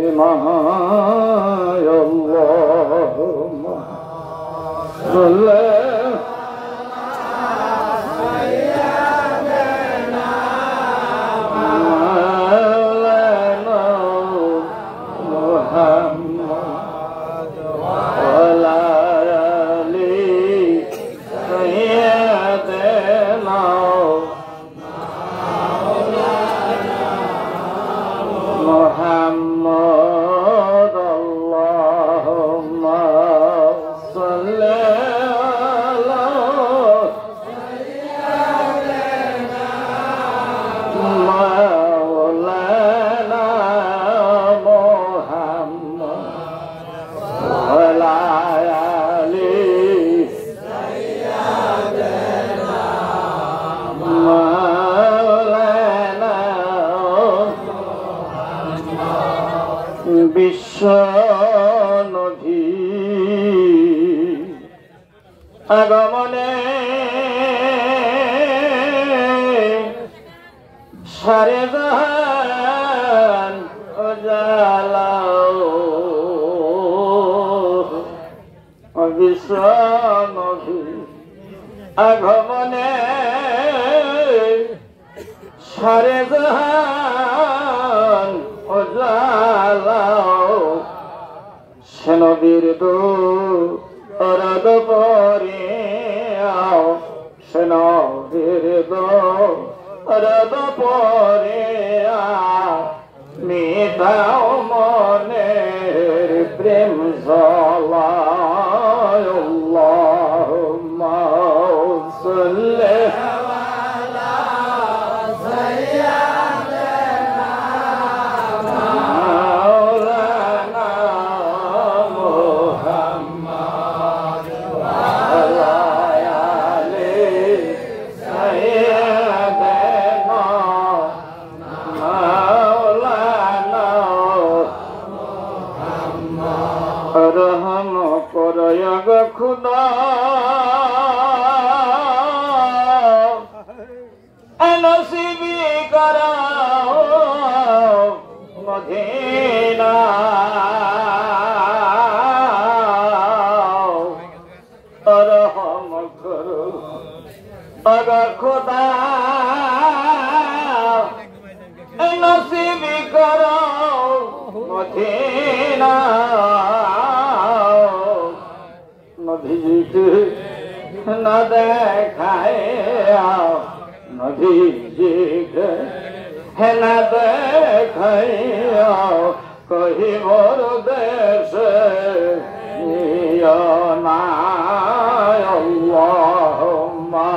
اللهم صل বিশ্বনবী আগমনে সারে জাহান উজালাও বিশ্বনবী আগমনে সারে জাহান উজালাও সে নবীর দরদ পরে আও সে নবীর দরদ পরে আও মিটাও মনের প্রেম জ্বালায় আল্লাহুম্মা সাল্লি रहम करयग खुदा नसीबी कराओ मदीना रहम करो अगर खुदा नसीबी कराओ मदीना नबीजी न देखाए आओ नबीजी न देखाए आओ कहीं मोर देश ना अल्लाहुम्मा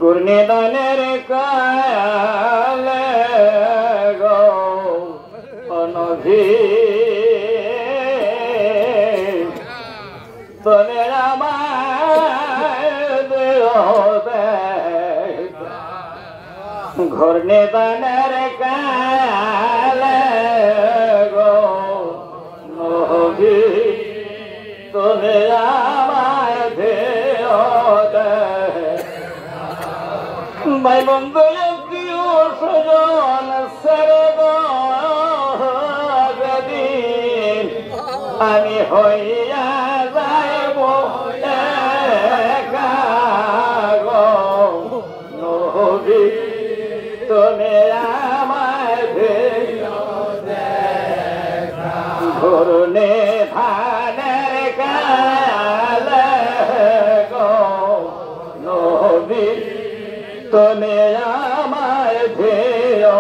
गुरनिदानेर काले गो नबी तुम्हें घुरनिदानेर काले गो नबी तुम्हें भाई बंधु सजन सरदिन आमी हইয়া যাইব একা গো নবী তুমি আমায় ভেজো দেখা ঘুরনে ধানের কালে গো নবী তুমি আমায় ভেজো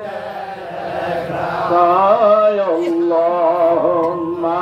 দেখা আল্লাহুম্মা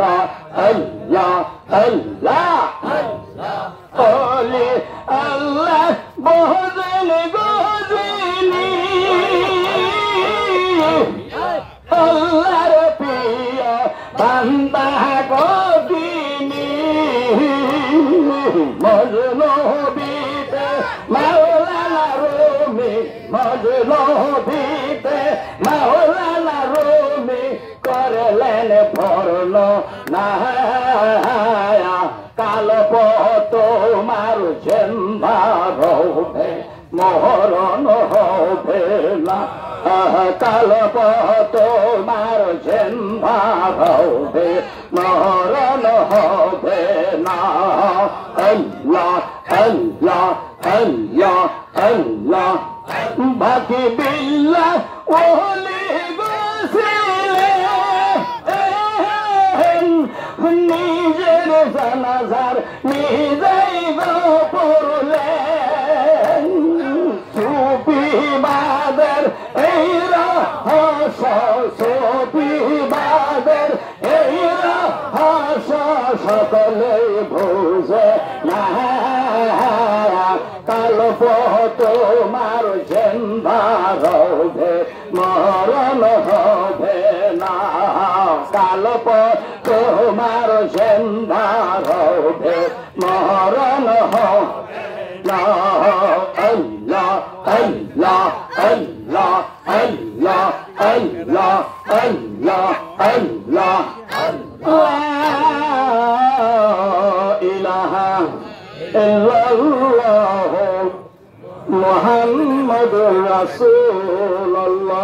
Allah, Allah, Allah. Holy Allah, Bozini, Bozini. Allah, Pia, Banda, Godini. Majno bite, Maulana Rumi. Majno bite, Maulana Rumi. করলেন ভরল না কালপ তোমার জেম্বা হবে মরণ হবে না কালপ তোমার জেম্বা হবে মরণ হবে না আল্লাহ আল্লাহ আল্লাহ আল্লাহ বাকি বিল্লাহ ওলি নিজের জানাজার নিজেই পড়লেন সুফিবাদের এই রহস্য সুফিবাদের এই রহস্য সকলেই বুঝে না কালপ তোমার জেম্বা হবে মরণ হবে না কালপ তোমার জেম্বা হবে মরণ হবে না আল্লাহ আল্লাহ আল্লাহ আল্লাহ আল্লাহ আল্লাহ আল্লাহ লা ইলাহা ইল্লাল্লাহ মুহাম্মাদুর রাসূলুল্লাহ